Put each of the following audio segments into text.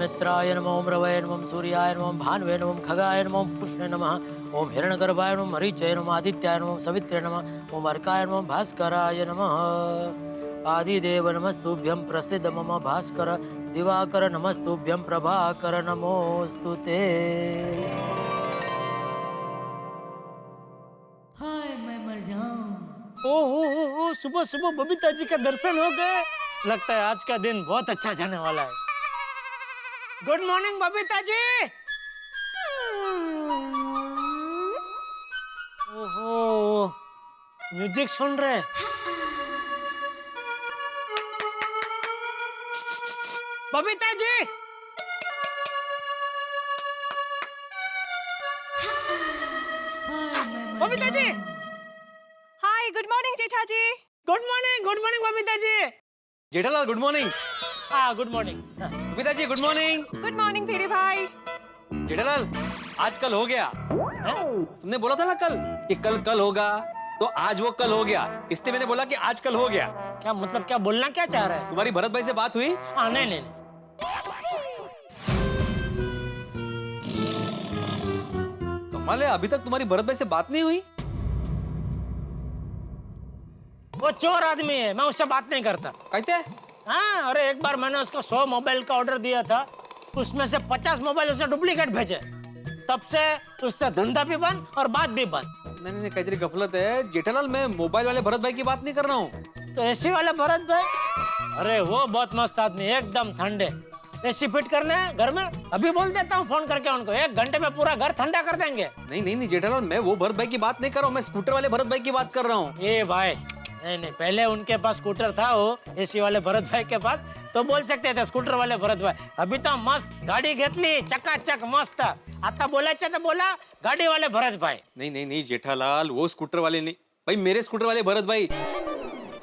मित्राय नमः, ओम रवये नमः, सूर्याय नमः, भानुवे नमः, खगाय नमः, पुष्णे नमः, ओम हिरण्यगर्भाय नमः, मरीचये नमः, आदित्याय नमः, सवित्रे नमः, ओम अर्काय नमः, भास्कराय नमः। आदिदेव नमस्तुभ्यं, प्रसिद्ध मम भास्कर, दिवाकर नमस्तुभ्यं, प्रभाकर नमोस्तुते। हाय मैं मर जाऊं। ओ सुबह सुबह बबीता जी का दर्शन हो गए। लगता है आज का दिन बहुत अच्छा जाने वाला है। Good morning Babita ji. ओहो, म्यूजिक सुन रहे। Babita ji, Babita ji. Hi, good morning Jethaji. Good morning Babita ji. Jethalal good morning. हाँ good morning. Babita ji good morning. Good morning Bhide भाई। जेठालाल आज कल हो गया। तुमने बोला था ना कल कि कल कल होगा, तो आज वो कल हो गया, इसलिए मैंने बोला कि आज कल हो गया। क्या मतलब, क्या बोलना क्या चाह रहा है? तुम्हारी भरत भाई से बात हुई? हाँ नहीं नहीं नहीं। कमाल है, अभी तक तुम्हारी भरत भाई से बात नहीं हुई। वो चोर आदमी है, मैं उससे बात नहीं करता। कहते हैं? हाँ, अरे एक बार मैंने उसको 100 मोबाइल का ऑर्डर दिया था, उसमें से 50 मोबाइल उसने डुप्लीकेट भेजे। तब से उससे धंधा भी बंद और बात भी बंद। नहीं नहीं कहते गफलत है जेठालाल, मैं मोबाइल वाले भरत भाई की बात नहीं कर रहा हूँ। तो एसी वाले भरत भाई, अरे वो बहुत मस्त आदमी, एकदम ठंडे। एसी फिट करने हैं घर में, अभी बोल देता हूँ फोन करके उनको, 1 घंटे में पूरा घर ठंडा कर देंगे। नहीं नहीं नहीं जेठालाल, मैं वो भरत भाई की बात नहीं कर रहा हूँ, मैं स्कूटर वाले भरत भाई की बात कर रहा हूँ। ए भाई, नहीं नहीं, पहले उनके पास स्कूटर था, वो एसी वाले भरत भाई के पास, तो बोल सकते थे स्कूटर वाले भरत भाई। अभी तो मस्त गाड़ी घेतली, चकाचक मस्त। आता बोलायचं तर बोला गाड़ी वाले भरत भाई। नहीं नहीं नहीं जेठालाल, वो स्कूटर वाले नहीं भाई, मेरे स्कूटर वाले भरत भाई,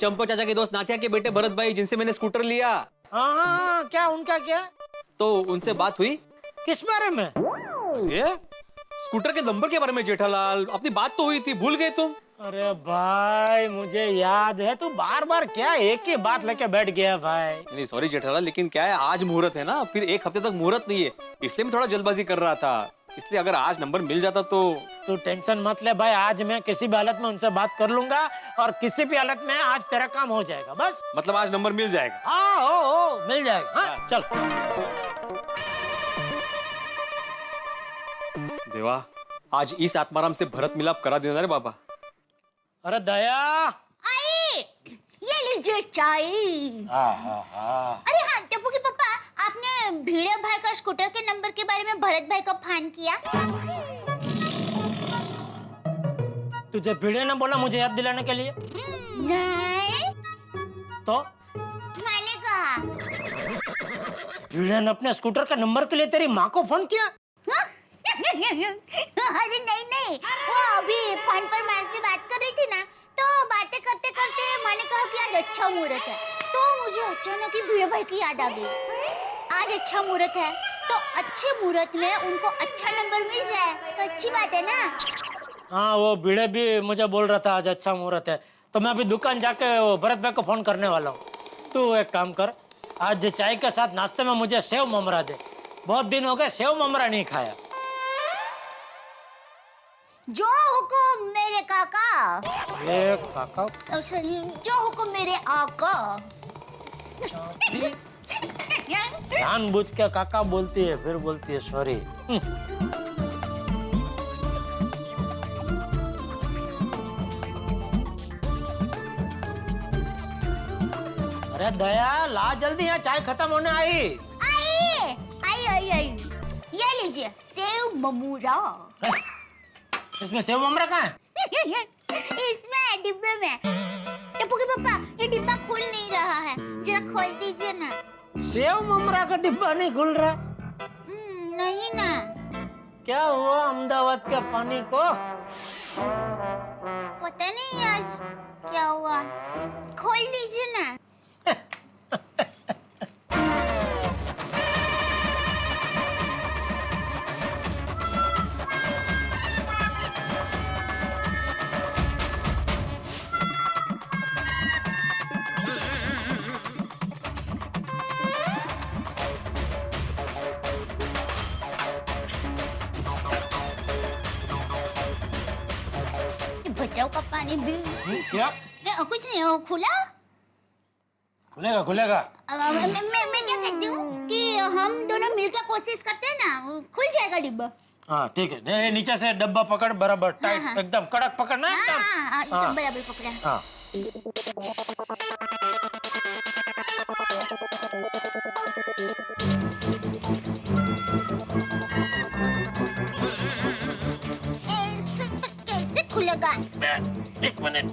चंपा चाचा के दोस्त नाथिया के बेटे भरत भाई, जिनसे मैंने स्कूटर लिया। हाँ, क्या उनका क्या? तो उनसे बात हुई? किस बारे में? ये स्कूटर के नंबर के बारे में जेठालाल, अपनी बात तो हुई थी, भूल गए तुम? अरे भाई मुझे याद है, तू बार बार क्या एक ही बात लेके बैठ गया भाई। नहीं सॉरी जेठालाल, लेकिन क्या है आज मुहूर्त है ना, फिर 1 हफ्ते तक मुहूर्त नहीं है, इसलिए मैं थोड़ा जल्दबाजी कर रहा था। इसलिए अगर आज नंबर मिल जाता तो। तू टेंशन मत ले भाई, आज मैं किसी भी हालत में उनसे बात कर लूंगा, और किसी भी हालत में आज तेरा काम हो जाएगा बस। मतलब आज नंबर मिल जाएगा? हाँ हो मिल जाएगा। हाँ चल। देवा, आज इस आत्माराम से भरत मिलाप करा देना रे बाबा। अरे दया, आई, ये लीजिए चाय। अरे हाँ टप्पू के पापा, आपने भिड़े भाई का स्कूटर के नंबर के बारे में भरत भाई को फोन किया? तुझे भिड़े ने बोला मुझे याद दिलाने के लिए? नहीं, तो मैंने कहा। भिड़े ने अपने स्कूटर के नंबर के लिए तेरी माँ को फोन किया? हाँ? अरे नहीं नहीं, वो अभी फोन पर माँ से बात कर रही थी ना, तो बातें करते करते मैंने कहा कि आज अच्छा मुहूर्त है, तो मुझे अचानक ही भिड़े भाई की याद आ गई। आज अच्छा मुहूर्त है, तो अच्छे मुहूर्त में उनको अच्छा नंबर मिल जाए तो अच्छी बात है ना। हाँ, वो भिड़े भी मुझे बोल रहा था आज अच्छा मुहूर्त है, तो मैं अभी दुकान जाके वो भरत भाई को फोन करने वाला हूँ। तू एक काम कर, आज चाय के साथ नाश्ते में मुझे सेव ममरा दे, बहुत दिन हो गए सेव ममरा नहीं खाया। जो हुकुम मेरे काका। ये काका? जो हुकुम मेरे आका। जानबूझ के काका बोलती है, फिर बोलती है सॉरी। अरे दया, ला जल्दी, यहाँ चाय खत्म होने आई। आई आई आई आई, ये लीजिए सेव ममूरा। इसमें सेव ममरा कहाँ है? इसमें डिब्बे में। टप्पू के पापा, ये डिब्बा खुल नहीं रहा है, जरा खोल दीजिए ना। सेव ममरा का डिब्बा नहीं खुल रहा? नहीं ना। क्या हुआ अहमदाबाद के पानी को? पता नहीं आज क्या हुआ, खोल दीजिए ना। सेव का पानी भी क्या कुछ नहीं हो खुला। खुलेगा खुलेगा? मैं क्या कहती हूँ कि हम दोनों मिलकर कोशिश करते हैं ना, खुल जाएगा डिब्बा। हाँ ठीक है, नहीं नीचे से डब्बा पकड़ बराबर टाइट, हाँ। एकदम कड़क पकड़ना हाँ एकदम। हाँ हाँ एकदम बराबर पकड़ा। हाँ ऐसे तो कैसे खुलेगा? एक मिनट।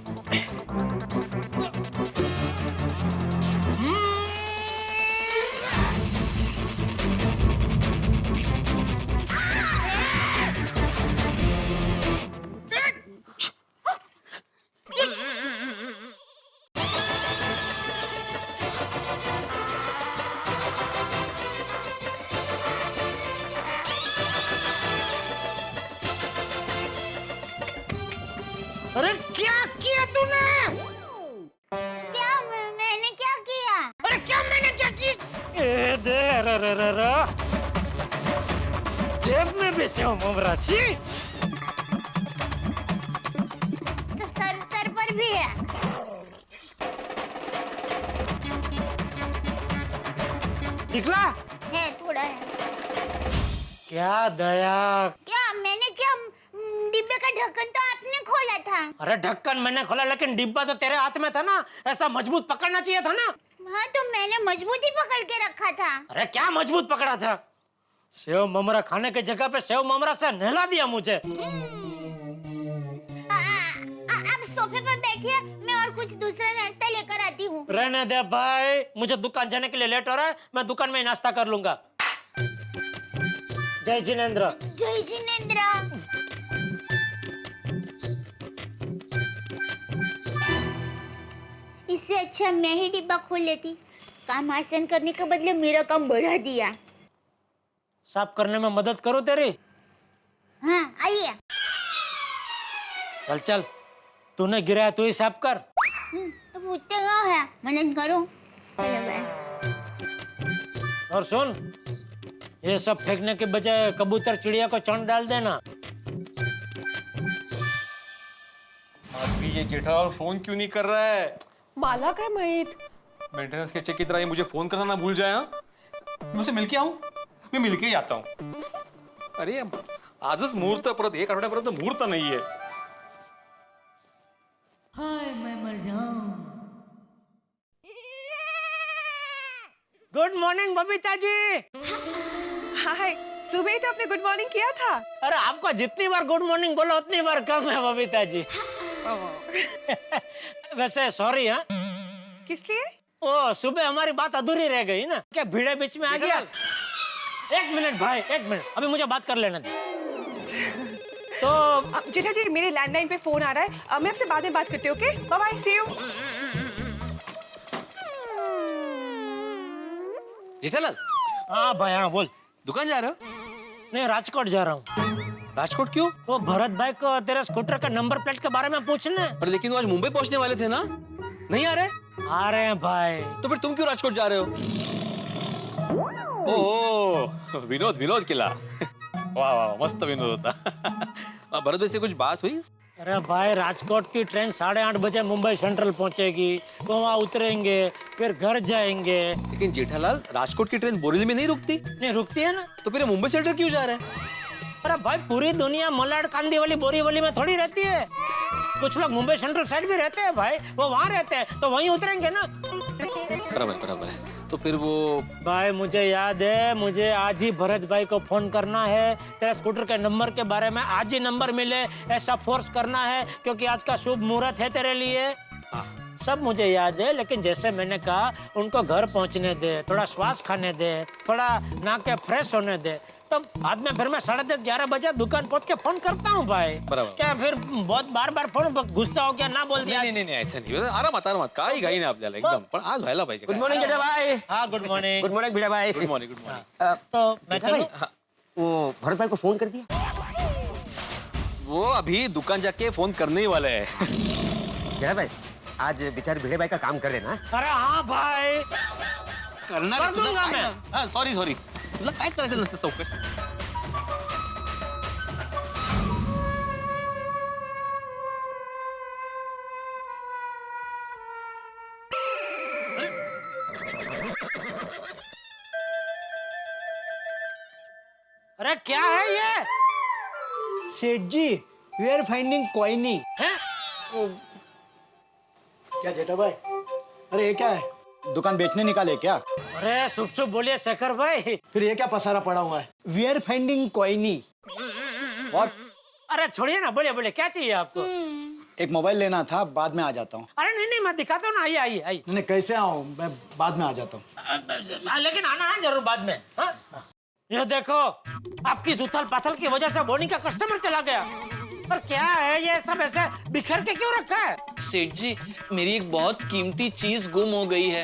अरे क्या किया तूने? क्या मैंने क्या किया? अरे क्या मैंने क्या की? ए दे रे रे रे रे। जेब में भी सेव ममरा छी। तो सर पर भी है। निकला? है थोड़ा है। क्या दया। क्या मैंने क्या डिब्बे का ढक्कन तो आपने खोला था। अरे ढक्कन मैंने खोला लेकिन डिब्बा तो तेरे हाथ में था ना, ऐसा मजबूत पकड़ना चाहिए था ना। हाँ तो मैंने मजबूती पकड़ के रखा था। अरे क्या मजबूत पकड़ा था? सेव ममरा खाने की जगह पे सेव ममरा से नहला दिया मुझे। आप सोफे पर बैठिए, मैं और कुछ दूसरा नाश्ता लेकर आती हूँ। रहने दे भाई, मुझे दुकान जाने के लिए लेट हो रहा है, मैं दुकान में ही नाश्ता कर लूंगा। जय जिनेंद्र। जय जिनेंद्र। इससे अच्छा मैं ही डिब्बा खोल लेती। काम आसान करने के बदले मेरा काम बढ़ा दिया। साफ करने में मदद करो तेरी? हाँ आइए। चल चल, तूने गिराया तू ही साफ कर। तो पूछते क्या है, मदद करो। और सुन, ये सब फेंकने के बजाय कबूतर चिड़िया को चौंक डाल देना। अभी ये जेठालाल फोन क्यों नहीं कर रहा है? माला काय माहित? मेंटेनेंस के चेक की तरह ये मुझे फोन करना ना भूल जाए। हाँ? मैं उसे मिल के आऊं? मैं मिल के ही आता हूँ। अरे आजच मुहूर्त, परत एक आठवड्यापर्यंत मुहूर्त नाहीये। हाय मैं मर जाऊं। Good morning Babita ji. हाय, सुबह ही तो आपने गुड मॉर्निंग किया था। अरे आपको जितनी बार गुड मॉर्निंग बोलो उतनी बार कम है बबीता जी। वैसे सॉरी। हाँ किस लिए? ओ सुबह हमारी बात अधूरी रह गई ना, क्या भीड़े बीच में आ गया। एक मिनट भाई, एक मिनट, अभी मुझे बात कर लेने दे। तो जेठा जी मेरे लैंडलाइन पे फोन आ रहा है, मैं आपसे बाद में बात करती हूँ। Okay bye bye, see you. Jethalal, हाँ भाई हाँ बोल। दुकान जा रहे हो? नहीं राजकोट जा रहा हूँ। राजकोट क्यों? वो भरत भाई को तेरे स्कूटर का नंबर प्लेट के बारे में पूछने। पर लेकिन वो आज मुंबई पहुंचने वाले थे ना, नहीं आ रहे? आ रहे हैं भाई। तो फिर तुम क्यों राजकोट जा रहे हो? ओह विनोद, विनोद किला। वाह वाह मस्त विनोद होता। भरत भाई से कुछ बात हुई? अरे भाई राजकोट की ट्रेन 8:30 बजे मुंबई सेंट्रल पहुंचेगी, तो वहाँ उतरेंगे फिर घर जाएंगे। लेकिन जेठालाल, राजकोट की ट्रेन बोरीवली में नहीं रुकती? नहीं रुकती है ना। तो फिर मुंबई सेंट्रल क्यों जा रहे हैं? अरे भाई पूरी दुनिया मलाड कांदीवली बोरीवली में थोड़ी रहती है। कुछ लोग मुंबई सेंट्रल साइड भी रहते हैं भाई, वो वहाँ रहते हैं, तो वहीं उतरेंगे ना। बराबर बराबर है। तो फिर वो भाई मुझे याद है, मुझे आज ही भरत भाई को फोन करना है, तेरे स्कूटर के नंबर के बारे में आज ही नंबर मिले ऐसा फोर्स करना है, क्योंकि आज का शुभ मुहूर्त है तेरे लिए। सब मुझे याद है, लेकिन जैसे मैंने कहा उनको घर पहुंचने दे, थोड़ा श्वास खाने दे, थोड़ा नाके फ्रेश होने दे, तो बाद में फिर मैं 10:30 11 बजे दुकान पहुंच के फोन करता हूँ भाई। बराबर। क्या फिर बहुत बार बार फोन गुस्सा हो क्या ना बोल दिया? नहीं नहीं नाही ऐसा नाही, आरामात काही घाई नाही आपल्याला एकदम, पण आज व्हायला पाहिजे। गुड मॉर्निंग जेठा भाई। हाँ गुड मॉर्निंग। गुड मॉर्निंग भिड़ा भाई। Good morning, good morning. तो मैं जेठा चलूं? भाई, वो भरत भाई को फोन कर दिया? वो अभी दुकान जाके फोन करने ही वाले है। जेठा भाई आज बेचारे भिड़े भाई का काम कर रहे ना। अरे हाँ भाई करणार कर दूंगा मैं। हाँ सॉरी सॉरी, तुला काय करायचं नसतं चौकशी। क्या है ये? सेठ जी, वी आर फाइंडिंग कोइनी। हैं? क्या जेठा भाई? अरे ये क्या है? दुकान बेचने निकाले क्या? अरे शुभ शुभ बोलिए शेखर भाई। फिर ये क्या पसारा पड़ा हुआ है? वी आर फाइंडिंग कोइनी। व्हाट? अरे छोड़िए ना, बोलिए बोलिए, क्या चाहिए आपको? एक मोबाइल लेना था, बाद में आ जाता हूँ। अरे नहीं नहीं, मैं दिखाता हूँ ना, आइए आइए आइए। नहीं कैसे आऊँ? मैं बाद में आ जाता हूँ। लेकिन आना है जरूर बाद में। हाँ? ये देखो, आपकी उथल पाथल की वजह से बोनी का कस्टमर चला गया। पर क्या है ये सब ऐसे बिखर के क्यों रखा है? सेठ जी, मेरी एक बहुत कीमती चीज गुम हो गई है,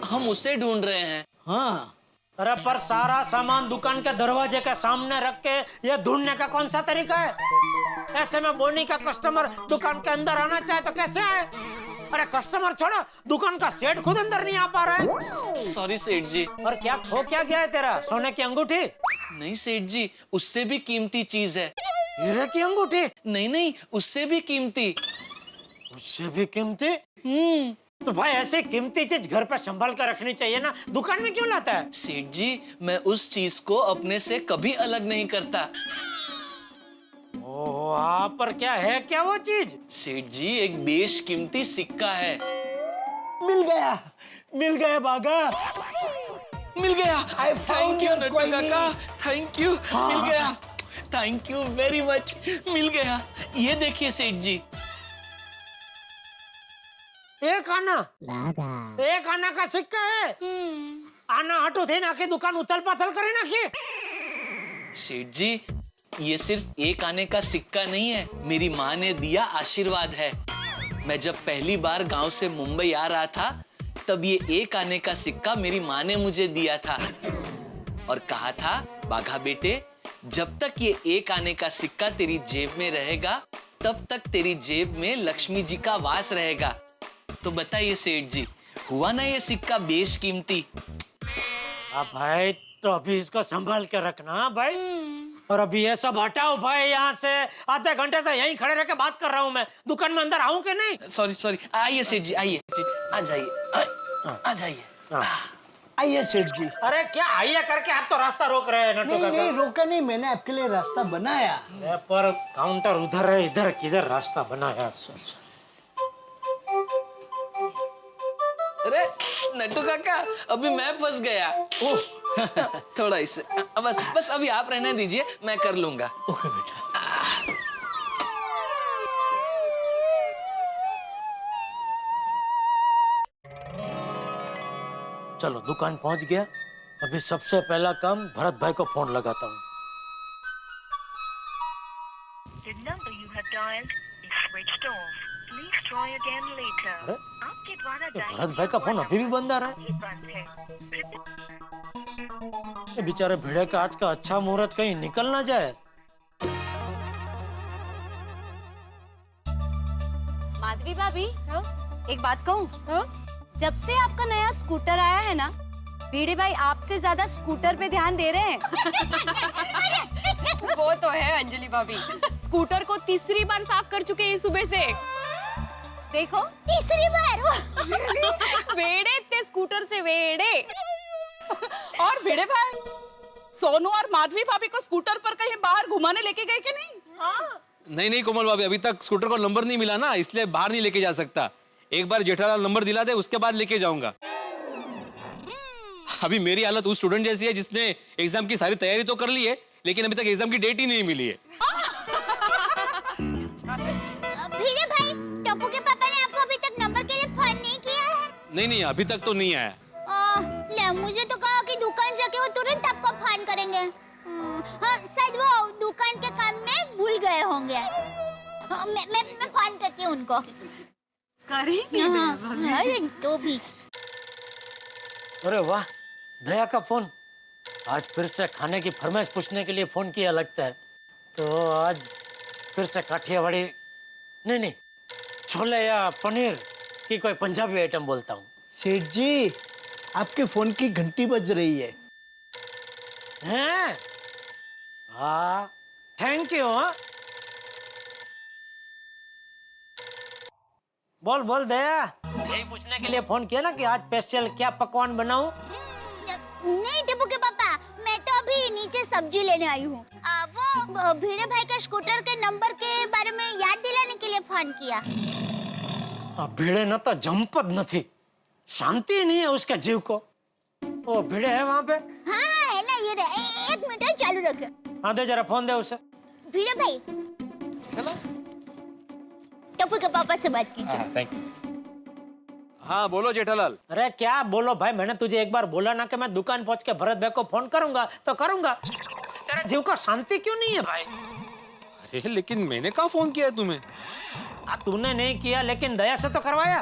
हम उसे ढूंढ रहे हैं। हाँ, अरे पर सारा सामान दुकान के दरवाजे के सामने रख के ये ढूंढने का कौन सा तरीका है? ऐसे में बोनी का कस्टमर दुकान के अंदर आना चाहे तो कैसे आए? अरे कस्टमर छोड़ो, दुकान का सेठ खुद अंदर नहीं आ पा रहा है। सॉरी सेठ जी। और क्या खो क्या गया है तेरा? सोने की अंगूठी? नहीं सेठ जी, उससे भी कीमती चीज है। हीरे की अंगूठी? नहीं नहीं, उससे भी कीमती। उससे भी कीमती? तो भाई ऐसे कीमती चीज घर पे संभाल कर रखनी चाहिए ना, दुकान में क्यों लाता है? सेठ जी, मैं उस चीज को अपने से कभी अलग नहीं करता। ओह, आप पर क्या है, क्या वो चीज? सेठ जी, एक बेशकीमती सिक्का है। मिल गया बागा। मिल गया। I found thank you your Nattu coin. काका, थैंक यू। मिल गया, थैंक यू वेरी मच, मिल गया। ये देखिए सेठ जी। एक आना का सिक्का है। आना हटो थे ना कि दुकान उथल पाथल करे ना कि। सेठ जी, ये सिर्फ एक आने का सिक्का नहीं है, मेरी माँ ने दिया आशीर्वाद है। मैं जब पहली बार गांव से मुंबई आ रहा था, तब ये एक आने का सिक्का मेरी माँ ने मुझे दिया था और कहा था, बाघा बेटे, जब तक ये एक आने का सिक्का तेरी जेब में रहेगा, तब तक तेरी जेब में लक्ष्मी जी का वास रहेगा। तो बताइए सेठ जी, हुआ ना ये सिक्का बेशकीमती? अब भाई तो अभी इसको संभाल के रखना। हाँ भाई, और अभी ये सब हटाओ भाई यहाँ से। आधे घंटे से यहीं खड़े रह के बात कर रहा हूँ मैं, दुकान में अंदर आऊँ कि नहीं? सॉरी सॉरी, आइए सेठ जी, आइए जी, आ जाइए, आ जाइए। आइए सेठ जी। अरे क्या आइए करके आप तो रास्ता रोक रहे हैं नट्टू नहीं काका। नहीं, रोका नहीं, मैंने आपके लिए रास्ता बनाया। पर काउंटर उधर है, इधर किधर रास्ता बनाया? अरे नट्टू काका, अभी मैं फंस गया। थोड़ा इसे, बस अभी आप रहने दीजिए, मैं कर लूंगा। ओके बेटा। चलो दुकान पहुंच गया। अभी सबसे पहला काम भरत भाई को फोन लगाता हूँ। The number you have dialed is switched off. Please try again later. अरे? आपके द्वारा ये डायल भरत भाई का फोन अभी भी बंद आ रहा है। किया बंद है। ये बेचारे भिड़े का आज का अच्छा मुहूर्त कहीं निकल ना जाए। माधवी भाभी, एक बात कहूँ? जब से आपका नया स्कूटर आया है ना, भिड़े भाई आपसे ज्यादा स्कूटर पे ध्यान दे रहे हैं। वो तो है अंजलि भाभी, स्कूटर को तीसरी बार साफ कर चुके हैं सुबह से। देखो, तीसरी बार। वेड़े ते स्कूटर से वेड़े। और भिड़े भाई, सोनू और माधवी भाभी को स्कूटर पर कहीं बाहर घुमाने लेके गए कि नहीं? नहीं कोमल भाभी, अभी तक स्कूटर को नंबर नहीं मिला ना, इसलिए बाहर नहीं लेके जा सकता। एक बार जेठालाल नंबर दिला दे, उसके बाद लेके जाऊंगा। अभी मेरी हालत उस स्टूडेंट जैसी है जिसने एग्जाम की सारी तैयारी तो कर ली है, लेकिन अभी तक एग्जाम की डेट ही नहीं मिली है। भिड़े भाई, टप्पू के पापा ने आपको अभी तक नंबर के लिए फोन नहीं किया है? नहीं, अभी तक तो नहीं आया। ले, मुझे तो कहा कि दुकान जाके वो तुरंत आपको फोन करेंगे। हाँ, शायद वो दुकान के काम में भूल गए होंगे। मैं फोन करती हूँ उनको। करेंगे तो भी। अरे वाह, दया का फोन। आज फिर से खाने की फरमाइश पूछने के लिए फोन किया लगता है। तो आज फिर से काठियावाड़ी नहीं, छोले या पनीर की कोई पंजाबी आइटम बोलता हूँ। सेठ जी, आपके फोन की घंटी बज रही है। हैं? हाँ, थैंक यू। बोल दया, यही पूछने के लिए फोन किया ना कि आज स्पेशल क्या पकवान बनाऊं? नहीं टप्पू के पापा, मैं तो अभी नीचे नीचे सब्जी लेने आई हूँ। वो भिड़े भाई का स्कूटर के नंबर के बारे में याद दिलाने के लिए फोन किया। भीड़े न तो जंपत नहीं, शांति नहीं है उसके जीव को। वो भिड़े है वहाँ पे? हाँ है ना, ये रहे। एक मिनट चालू रखो। हाँ दे जरा फोन दे उसे। भिड़े भाई, टप्पू के पापा से बात कीजिए। Thank you. हाँ बोलो जेठालाल। अरे क्या बोलो भाई, मैंने तुझे एक बार बोला ना कि मैं दुकान पहुंच के भरत भाई को फोन करूंगा तो करूंगा। तेरे जीव को शांति क्यों नहीं है भाई? अरे लेकिन मैंने कहाँ फोन किया है तुम्हें? तूने नहीं किया लेकिन दया से तो करवाया।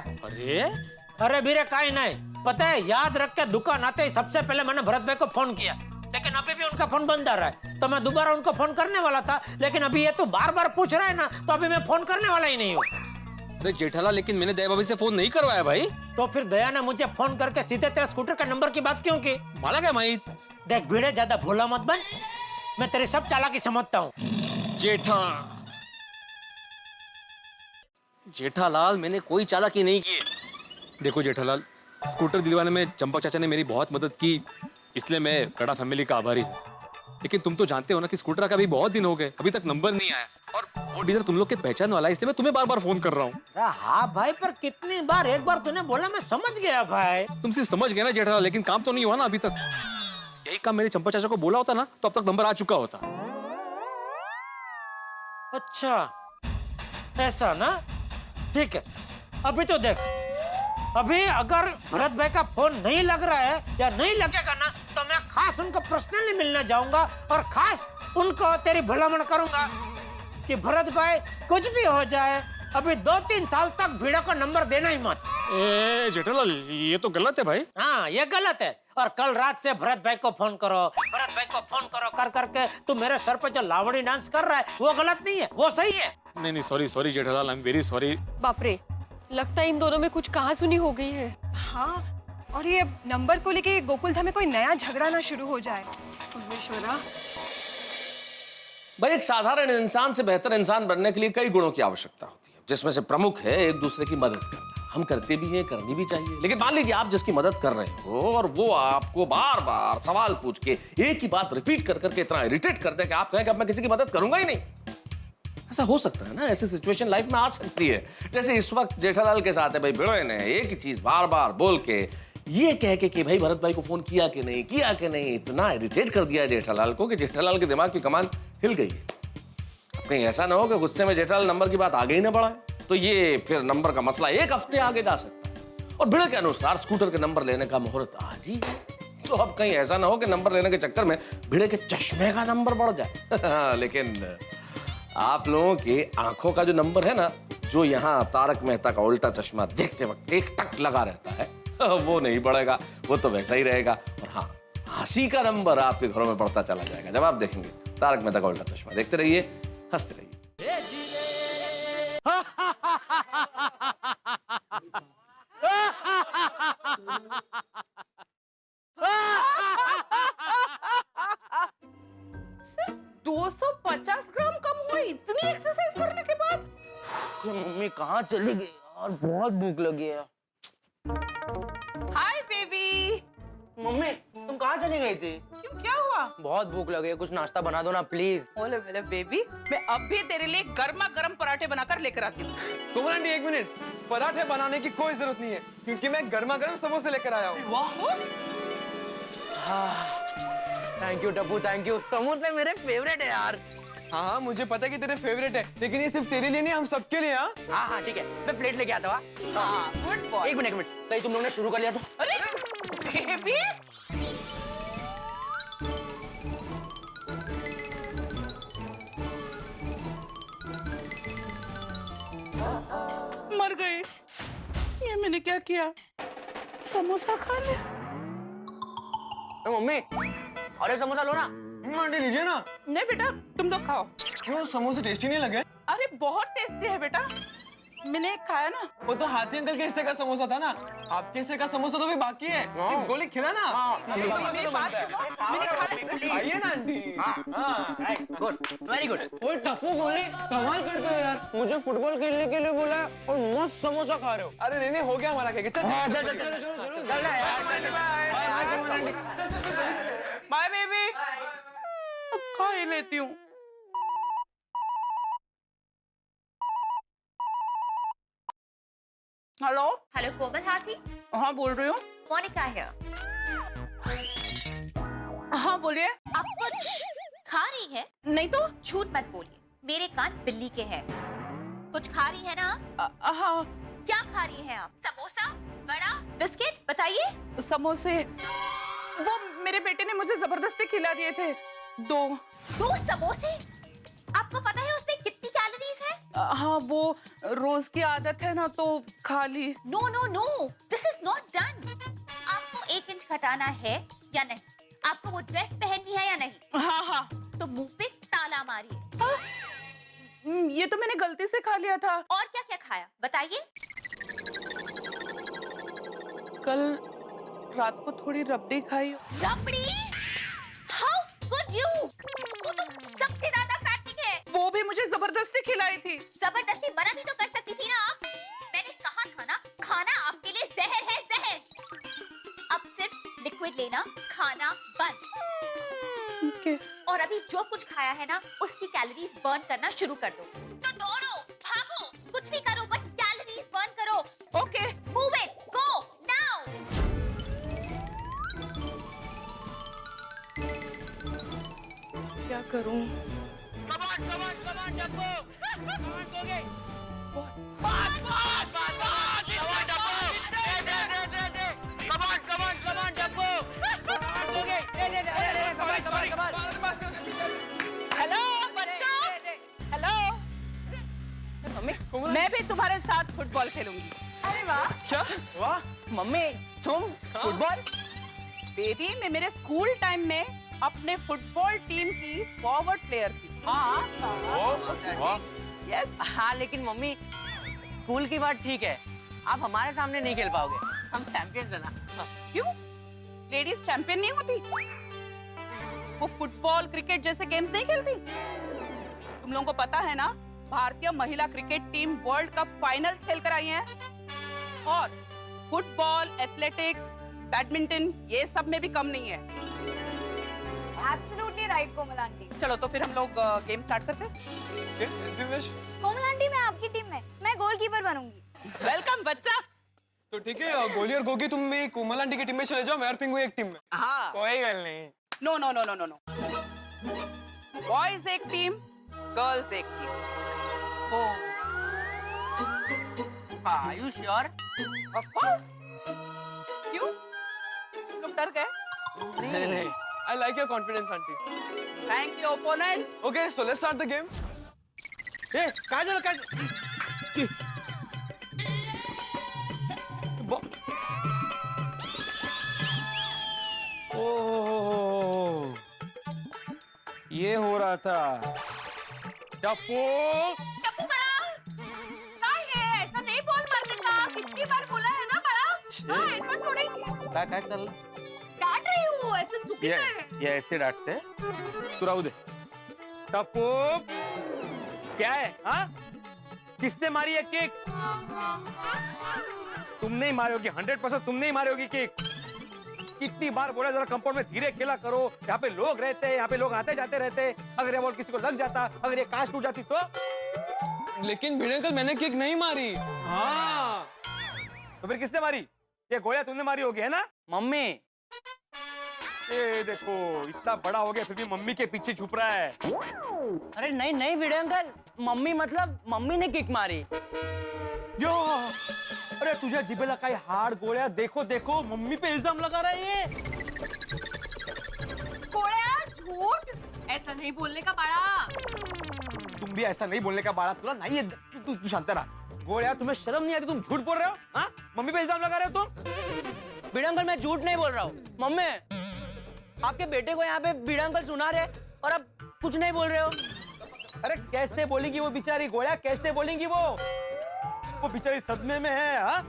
अरे बीरे काई नहीं पता है, याद रख के दुकान आते ही सबसे पहले मैंने भरत भाई को फोन किया, लेकिन अभी भी उनका फोन बंद आ रहा है। तो मैं दोबारा उनको फोन करने वाला था, लेकिन अभी ये तू बार बार पूछ रहा है ना, तो अभी मैं फोन करने वाला ही नहीं हूँ। अरे जेठालाल लेकिन मैंने दया भाभी से फोन नहीं करवाया भाई। तो फिर दया ने मुझे फोन करके सीधे तेरे स्कूटर का नंबर की बात क्यों की? माला क्या माहित? देख भिड़े, ज्यादा भोला मत बन, मैं तेरी सब चालाकी समझता हूँ। जेठालाल मैंने कोई चालाकी नहीं की। देखो जेठालाल, स्कूटर दिलवाने में चंपा चाचा ने मेरी बहुत मदद की, इसलिए मैं कड़ा फैमिली का आभारी हूँ। लेकिन तुम तो जानते हो ना कि स्कूटर का भी बहुत दिन हो गए, अभी तक नंबर नहीं आया, और वो डीलर तुम लोग के पहचान वाला है, इसलिए मैं तुम्हें बार बार फोन कर रहा हूँ। हाँ भाई, पर कितनी बार? एक बार तूने बोला मैं समझ गया भाई। तुम सिर्फ समझ गए ना जेठालाल, लेकिन काम तो नहीं हुआ ना अभी तक। यही काम मेरे चंपा चाचा को बोला होता ना तो अब तक नंबर आ चुका होता। अच्छा ऐसा ना, ठीक है। अभी तो देख, अभी अगर भरत भाई का फोन नहीं लग रहा है या नहीं लगेगा ना, तो मैं खास उनको पर्सनली मिलने जाऊंगा और खास उनको तेरी भलामण करूंगा कि भरत भाई कुछ भी हो जाए, अभी 2-3 साल तक भीड़ों को नंबर देना ही मत। जेठालाल ये तो गलत है भाई। हाँ ये गलत है, और कल रात से भरत भाई को फोन करो, भरत भाई को फोन करो कर करके तू मेरे सर पे जो लावड़ी डांस कर रहा है वो गलत नहीं है, वो सही है। नहीं sorry Jethalal, I am very sorry. बाप रे, लगता है इन दोनों में कुछ कहासुनी हो गई है। हाँ, और ये नंबर को लेके गोकुलधाम में कोई नया झगड़ा ना शुरू हो जाए। परमेश्वरा, भाई एक साधारण इंसान से बेहतर इंसान बनने के लिए कई गुणों की आवश्यकता होती है, जिसमें से प्रमुख है एक दूसरे की मदद करना। हम करते भी हैं, करनी भी चाहिए, लेकिन मान लीजिए आप जिसकी मदद कर रहे हो और वो आपको बार बार सवाल पूछ के एक ही बात रिपीट कर करके इतना इरिटेट कर दे कि आप कहें कि अब मैं किसी की मदद करूंगा ही नहीं। ऐसा हो सकता है ना, ऐसी सिचुएशन लाइफ में आ सकती है, जैसे इस वक्त जेठालाल के साथ है। भाई भिड़ोय ने एक ही चीज बार बार बोल के ये कह के कि भाई भरत भाई को फोन किया कि नहीं, इतना इरिटेट कर दिया जेठालाल को कि जेठालाल के दिमाग की कमान हिल गई है। कहीं ऐसा ना हो कि गुस्से में जेठालाल नंबर की बात आगे ही ना बढ़ाए, तो ये फिर नंबर का मसला 1 हफ्ते आगे जा सकता है। और भिड़े के अनुसार स्कूटर के नंबर लेने का मुहूर्त आज ही है, तो अब कहीं ऐसा ना हो कि नंबर लेने के चक्कर में भिड़े के चश्मे का नंबर बढ़ जाए। लेकिन आप लोगों के आंखों का जो नंबर है ना, जो यहाँ तारक मेहता का उल्टा चश्मा देखते वक्त एक टक लगा रहता है, वो नहीं बढ़ेगा, वो तो वैसा ही रहेगा। और हाँ, हंसी का नंबर आपके घरों में बढ़ता चला जाएगा जब आप देखेंगे तारक मेहता का उल्टा चश्मा। देखते रहिए, हंसते रहिए। सिर्फ 250 ग्राम कम हुए इतनी एक्सरसाइज करने के बाद? मम्मी कहाँ चली गई यार, बहुत भूख लगी है। Hi baby. मम्मी तुम कहाँ चली गई थी? क्यों, क्या हुआ? बहुत भूख लगी है, कुछ नाश्ता बना दो ना प्लीज। बोले बोले बेबी, मैं अब भी तेरे लिए गर्मा गर्म पराठे बनाकर लेकर आती हूँ। कोमल आंटी 1 मिनट, पराठे बनाने की कोई जरूरत नहीं है, क्योंकि मैं गर्मा गर्म समोसे लेकर आया हूँ। Thank you Tappu, thank you. समोसे मेरे फेवरेट है यार। हाँ, मुझे पता है कि तेरे फेवरेट है, लेकिन ये सिर्फ तेरे लिए नहीं, हम सबके लिए। हाँ ठीक है, मैं प्लेट लेके आता हूँ। हाँ, गुड बॉय। एक मिनट, कहीं तुम लोगों ने शुरू कर लिया तो? अरे बेबी, मर गई। ये मैंने क्या किया? समोसा खा लिया। मम्मी और एक समोसा लो ना। आंटी लीजिए ना। नहीं बेटा, तुम लोग खाओ। क्यों, समोसे टेस्टी नहीं लगे? अरे बहुत टेस्टी है बेटा, मैंने एक खाया ना। वो तो हाथी अंकल के हिस्से का समोसा था ना, आपके हिस्से का समोसा तो भी बाकी है। एक गोली खिला ना। आइए ना आंटी। Good, very good. ओए टप्पू गोली, कमाल करते हो यार, मुझे फुटबॉल खेलने के लिए बोला और मस्त समोसा खा रहे हो। अरे नहीं हो गया हमारा केक। चलो बाय बेबी। खा ही लेती हूँ। हेलो हेलो कोमल हाथी, हाँ बोल रही हूँ। मोनिका है। हाँ बोलिए। आप कुछ खा रही है? नहीं तो। झूठ मत बोलिए, मेरे कान बिल्ली के हैं। कुछ खा रही है ना? हाँ। क्या खा रही है आप? समोसा, वड़ा, बिस्किट, बताइए। समोसे वो मेरे बेटे ने मुझे जबरदस्ती खिला दिए थे। दो समोसे? आपको पता है उसमें कितनी कैलोरीज है? हाँ वो रोज की आदत है ना तो खा ली। No no no, this is not done. आपको 1 इंच घटाना है या नहीं? आपको वो ड्रेस पहननी है या नहीं? हाँ हाँ। तो मुंह पे ताला मारिए। ये तो मैंने गलती से खा लिया था। और क्या क्या खाया बताइए। कल रात को थोड़ी रबड़ी खाई। रबड़ी? How could you? वो तो सबसे ज्यादा फैटी है। वो भी मुझे जबरदस्ती खिलाई थी। जबरदस्ती मना भी तो कर सकती थी ना आप। मैंने कहा था ना, खाना आपके लिए जहर है, जहर। अब सिर्फ लिक्विड लेना, खाना बंद। और अभी जो कुछ खाया है ना, उसकी कैलोरीज बर्न करना शुरू कर दो। तो दौड़ो, भागो, कुछ भी करो, बट कैलोरीज बर्न करो। Okay. Move it, go now. क्या करूं? हेलो बच्चों, हेलो। मम्मी मैं भी तुम्हारे साथ फुटबॉल खेलूंगी। अरे वाह। क्या? वाह मम्मी तुम फुटबॉल? बेबी मैं मेरे स्कूल टाइम में अपने फुटबॉल टीम की फॉरवर्ड प्लेयर थी। हाँ यस। हाँ लेकिन मम्मी स्कूल की बात ठीक है, आप हमारे सामने नहीं खेल पाओगे, हम चैंपियंस है ना। क्यों? लेडीज चैंपियन नहीं होती? वो फुटबॉल क्रिकेट जैसे गेम्स नहीं खेलती? तुम लोगों को पता है ना, भारतीय महिला cricket team world cup finals खेल कर आई है। और फुटबॉल, एथलेटिक्स, बैडमिंटन ये सब में भी कम नहीं है। एब्सोल्युटली राइट कोमल आंटी। चलो तो फिर हम लोग गेम स्टार्ट करते हैं। कोमल आंटी मैं आपकी टीम में, मैं गोलकीपर बनूंगी। वेलकम बच्चा। तो ठीक है, गोली और गोगी तुम भी कोमल आंटी की टीम में चले जाओ, मैं और पिंगू एक टीम में। हाँ। कोई गल नहीं। No no no no no no. Boys एक टीम, गर्ल्स एक team. Are you sure? Of course. क्यों? तुम लोग डर गए? नहीं। I like your confidence, auntie. Thank you, opponent. Okay, so let's start the game. ए काजल ओह, ये हो रहा था। टप्पू टप्पू बड़ा, क्या है? ऐसा नहीं बॉल मारने का, कितनी बार बोला है ना बड़ा। हाँ ऐसा थोड़ा ही काय चल डांट रही हूँ, ऐसे चुकी है। ये ऐसे डांटते तू राहू दे। टप्पू क्या है? हाँ किसने मारी है किक? तुमने ही मारी होगी, 100% तुमने ही मारी होगी किक। कितनी बार बोला जरा कंपाउंड में धीरे खेला करो, यहाँ पे लोग रहते हैं, यहाँ पे लोग आते जाते रहते हैं। अगर ये बॉल किसी को लग जाता, अगर ये कांच टूट जाती तो। लेकिन भिड़े अंकल मैंने किक नहीं मारी। हाँ तो फिर किसने मारी? ये गोया तुमने मारी होगी है ना? मम्मी। ये देखो इतना बड़ा हो गया फिर भी मम्मी के पीछे छुप रहा है। अरे नहीं नहीं भिड़े अंकल, मम्मी मतलब मम्मी ने किक मारी। यो अरे तुझे जिबेला काय हाड गोळ्या, देखो देखो मम्मी पे इल्जाम लगा रहा है ये। गोळ्या झूठ, ऐसा नहीं बोलने का बड़ा। तुम भी ऐसा नहीं बोलने का बाड़ा, तुला नहीं है। तू शांत रहा। गोळ्या तुम्हें शर्म नहीं आती? तुम झूठ बोल रहे हो। हाँ मम्मी पे इल्जाम लगा रहे हो तुम। भिड़े अंकल मैं झूठ नहीं बोल रहा हूँ। मम्मी आपके बेटे को यहाँ पे भिड़े अंकल सुना रहे और आप कुछ नहीं बोल रहे हो। अरे कैसे बोलेंगी वो बेचारी गोळ्या, कैसे बोलेंगी वो बेचारी सदमे में है। हाँ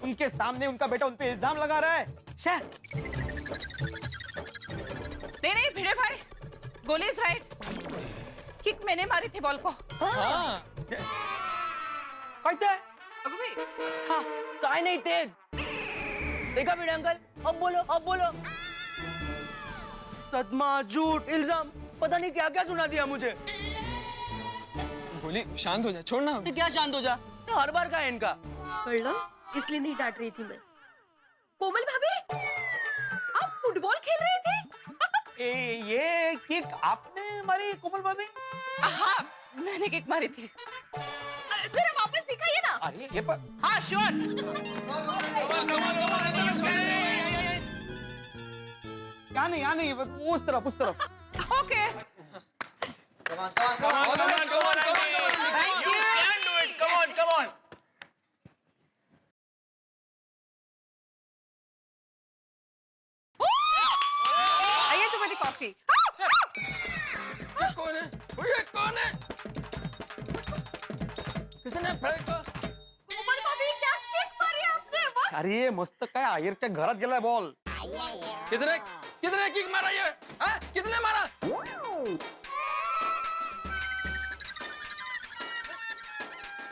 उनके सामने उनका बेटा उन पे इल्जाम लगा रहा है। नहीं भिड़े भाई, गोली इज राइट। किक मैंने मारी थी बॉल को। हाँ कहते हैं हाँ काय नहीं तेज देखा भिड़े अंकल। अब बोलो अब बोलो। सदमा, झूठ, इल्जाम, पता नहीं क्या क्या सुना दिया मुझे। बोली शांत हो जा, छोड़ ना। क्या शांत हो जा, ये हर बार का है इनका। इसलिए नहीं डांट रही थी मैं। कोमल भाभी, आप फुटबॉल खेल रहे थे? ये किक आपने मारी कोमल भाभी? हाँ, मैंने किक मारी थी। जरा वापस दिखाइए ना। अरे ये पर हाँ श्योर। यहाँ नहीं उस तरफ। ओके। आइए तुम्हारी कॉफी। कौन है? ये कौन है? किसने फेंका? कोमल भाभी, क्या किक मारी आपने? वाह! अरे मस्त काय आयरच्या घरात गेलाय बॉल। कितने किक मारा ये? हाँ? कितने मारा?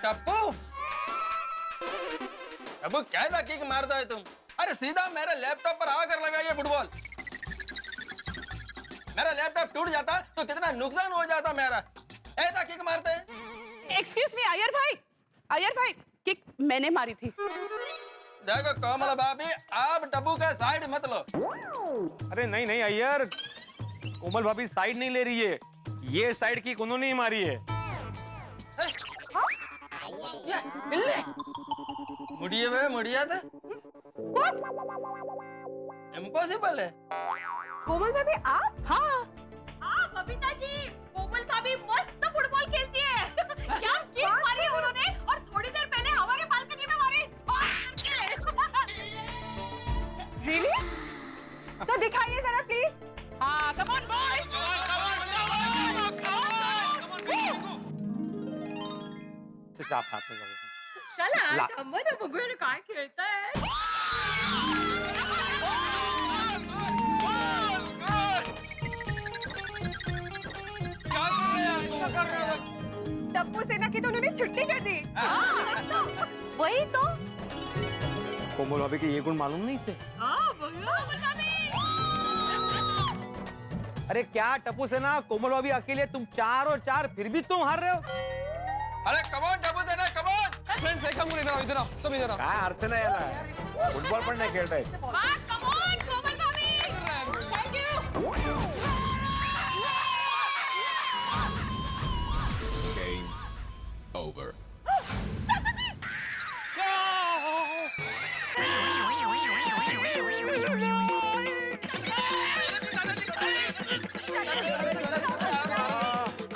टप्पू कैसा किक मारता है तुम? अरे सीधा मेरे लैपटॉप पर आकर लगा ये फुटबॉल। मेरा लैपटॉप टूट जाता तो कितना नुकसान हो जाता मेरा। ऐसा किक मारते हैं? एक्सक्यूज मी अय्यर भाई, किक मैंने मारी थी। देखो कोमल भाभी, आप टप्पू का साइड मत लो। अरे नहीं अय्यर, कोमल भाभी साइड नहीं ले रही है, ये साइड की उन्होंने ही मारी है। मुड़िया था इम्पॉसिबल है। कोमल भाभी आप? हाँ बबीता जी, कोमल भाभी मस्त फुटबॉल खेलती है। क्या किक मारी उन्होंने, और थोड़ी देर पहले हमारे बालकनी में मारी। रियली? तो दिखाइए जरा प्लीज। हाँ, कम ऑन बॉयज। चला थांबा ना, बघूया काय खेळताय। टप्पू सेना की तो उन्होंने छुट्टी कर दी। वही तो। कोमल भाभी के ये गुण मालूम नहीं थे? अरे क्या टप्पू सेना, कोमल भाभी अकेले, तुम 4 और 4, फिर भी तुम हार रहे हो। अरे कमॉन टप्पू सेना, कमॉन। फ्रेंड्स एक काम इधर आओ, सब इधर आओ। काय अर्थ नाही याला, फुटबॉल पण नाही खेळताय। कम ऑन कोमल भाभी, थैंक यू। Over.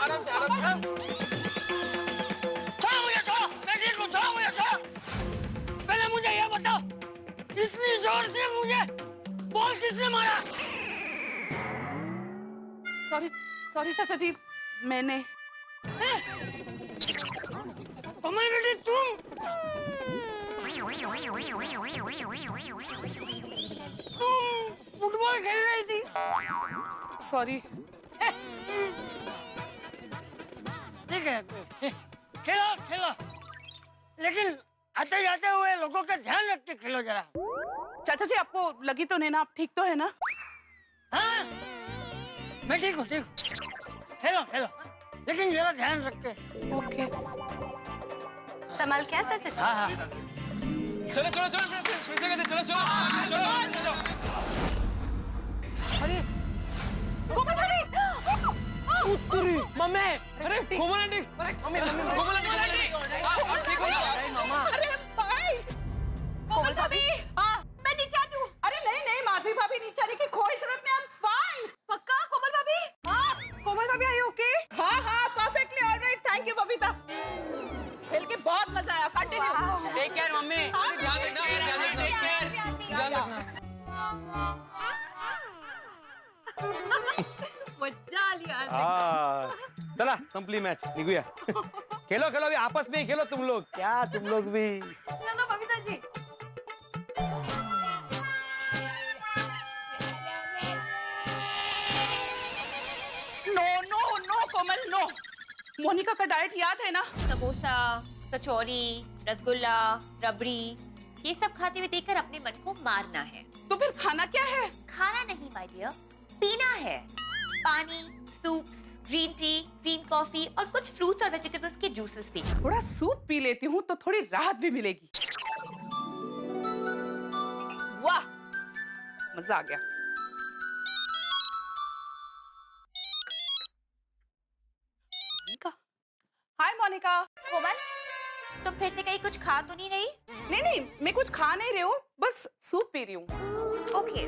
आराम से। पहले मुझे ये बताओ, इतनी जोर से मुझे बॉल किसने मारा? सॉरी चाचा जी, मैंने। कोमल बेटी तुम फुटबॉल खेल रही थी? सॉरी। ठीक है, खेलो, लेकिन आते जाते हुए लोगों का ध्यान रख के खेलो जरा। चाचा जी, आपको लगी तो नहीं ना? आप ठीक तो है ना? हाँ, मैं ठीक हूँ। खेलो, लेकिन जरा ध्यान रख के। ओके। संभाल क्या चाचा जी? हाँ। चलो अरे कोमल भाभी, उत्तरी मम्मी। अरे कोमल आंटी, कोमल आंटी ठीक हो गया? अरे भाई, कोमल भाभी, मैं नीचे आती हूँ। अरे नहीं, माधवी भाभी नीचे आने की कोई जरूरत नहीं। I'm fine। पक्का कोमल भाभी? कोमल भाभी आई ओके? हाँ, perfectly all right। Thank you Babita. खेल के बहुत मजा आया। कंटिन्यू। Take care mummy. ध्यान रखना। मजा आली आज। चला संपली मैच, निघूया। खेलो अभी आपस में ही खेलो तुम लोग। क्या तुम लोग भी? चलो बबीता जी। No Komal, no. मोनिका का डाइट याद है ना? समोसा, कचौरी, रसगुल्ला, रबड़ी, ये सब खाते हुए देखकर अपने मन को मारना है। तो फिर खाना क्या है? खाना नहीं माय डियर, पीना है। पानी, soups, green tea, green coffee और कुछ फ्रूट्स और वेजिटेबल्स के जूसेस भी। थोड़ा सूप पी लेती हूँ तो थोड़ी राहत भी मिलेगी। वाह, मजा आ गया। हाय मोनिका। कोमल, तुम फिर से कहीं कुछ खा तो नहीं रही? नहीं, मैं कुछ खा नहीं रही हूँ, बस सूप पी रही हूँ। ओके।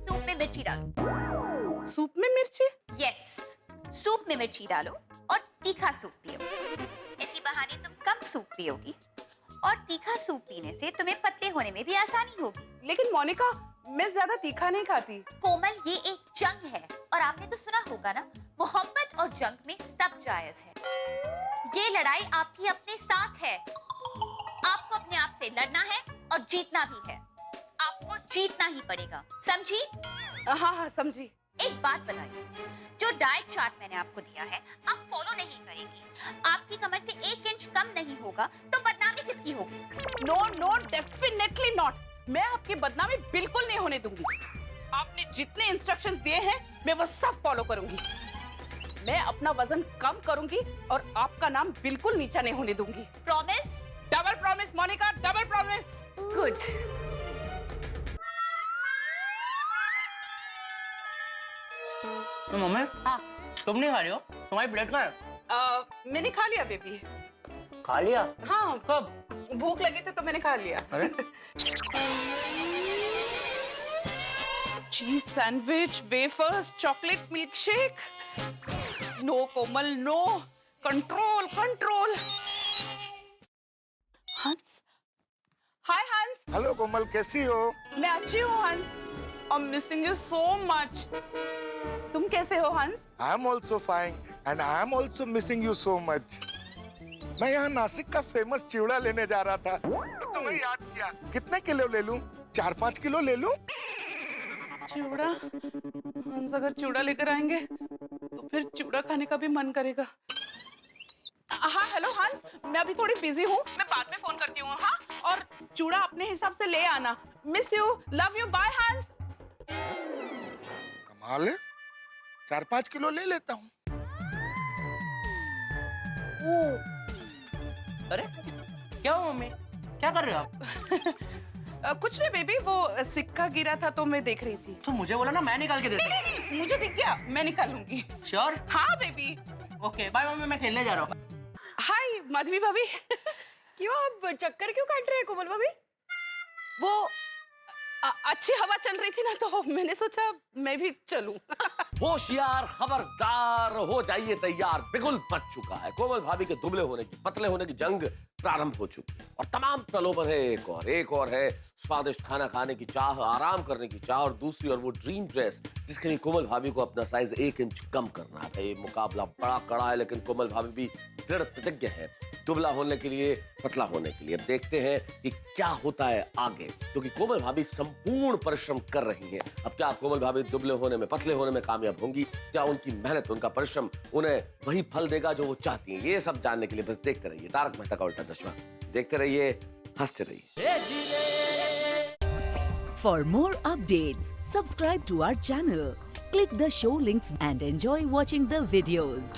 सूप में मिर्ची डालो। सूप में मिर्ची? यस, सूप में मिर्ची डालो और तीखा सूप पियो। इसी बहाने तुम कम सूप पियोगी और तीखा सूप पीने से तुम्हें पतले होने में भी आसानी होगी। लेकिन मोनिका, मैं ज्यादा तीखा नहीं खाती। कोमल, ये एक जंग है और आपने तो सुना होगा ना, मोहब्बत और जंग में सब जायज है। ये लड़ाई आपकी अपने साथ है। आपको अपने आप से लड़ना है और जीतना भी है। आपको जीतना ही पड़ेगा, समझी? हाँ, समझी। एक बात बताइए, जो डाइट चार्ट मैंने आपको दिया है आप फॉलो नहीं करेंगी, आपकी कमर से 1 इंच कम नहीं होगा तो बदनामी किसकी होगी? No, definitely not. मैं आपकी बदनामी बिल्कुल नहीं होने दूंगी। आपने जितने इंस्ट्रक्शंस दिए हैं मैं वो सब फॉलो करूंगी। मैं अपना वजन कम करूंगी और आपका नाम बिल्कुल नीचा नहीं होने दूंगी। Promise? Double promise Monica, double promise. Good. मम्मी, हाँ, तुम नहीं खा रही हो? तुम्हारी प्लेट कहाँ है? मैंने खा लिया बेबी। खा लिया? हाँ, कब? भूख लगी थी तो मैंने खा लिया। अरे? Cheese sandwich, wafers, chocolate milkshake. No Komal, no. Control. Hans. Hi हंस। हेलो कोमल, कैसी हो? मैं अच्छी हूँ हंस। I'm missing you so much. तुम कैसे हो हंस? I am also fine and I am also missing you so much. मैं यहाँ नासिक का फेमस चिवड़ा लेने जा रहा था तो तुम्हें याद किया। कितने किलो ले लूं? 4-5 किलो ले लूं? चिवड़ा? हंस अगर चिवड़ा लेकर आएंगे तो फिर चिवड़ा खाने का भी मन करेगा। हाँ हेलो हंस, मैं अभी थोड़ी बिजी हूँ, मैं बाद में फोन करती हूँ। हाँ, और चिवड़ा अपने हिसाब से ले आना। Miss you, love you, bye हंस। कमाल है, 4-5 किलो ले लेता हूँ। अरे क्या हो मम्मी, क्या कर रहे हो आप? कुछ नहीं बेबी, वो सिक्का गिरा था तो मैं देख रही थी। तो मुझे बोला ना, मैं निकाल के देता हूँ। नहीं, मुझे दिख गया, मैं निकालूंगी। श्योर? हाँ बेबी। ओके बाय मम्मी, मैं खेलने जा रहा हूँ। हाय माधवी भाभी। क्यों आप चक्कर क्यों काट रहे हैं कोमल भाभी? वो अच्छी हवा चल रही थी ना तो मैंने सोचा मैं भी चलूं। होशियार, खबरदार, हो जाइए तैयार। बिगुल बच चुका है। कोमल भाभी के दुबले होने की, पतले होने की जंग प्रारंभ हो चुकी है और तमाम प्रलोभन है। एक और है स्वादिष्ट खाना खाने की चाह, आराम करने की चाह, और दूसरी और वो ड्रीम ड्रेस जिसके लिए कोमल भाभी को अपना साइज 1 इंच कम करना है। ये मुकाबला बड़ा कड़ा है लेकिन कोमल भाभी भी दृढ़ प्रतिज्ञ है दुबला होने के लिए, पतला होने के लिए। देखते हैं कि क्या होता है आगे, क्योंकि कोमल भाभी संपूर्ण परिश्रम कर रही हैं। अब क्या कोमल भाभी दुबले होने में, पतले होने में कामयाब होंगी? क्या उनकी मेहनत, उनका परिश्रम उन्हें वही फल देगा जो वो चाहती हैं? ये सब जानने के लिए बस देखते रहिए तारक मेहता का उल्टा चश्मा। देखते रहिए, हंसते रहिए। For more updates, subscribe to our channel, click the show links and enjoy watching the videos.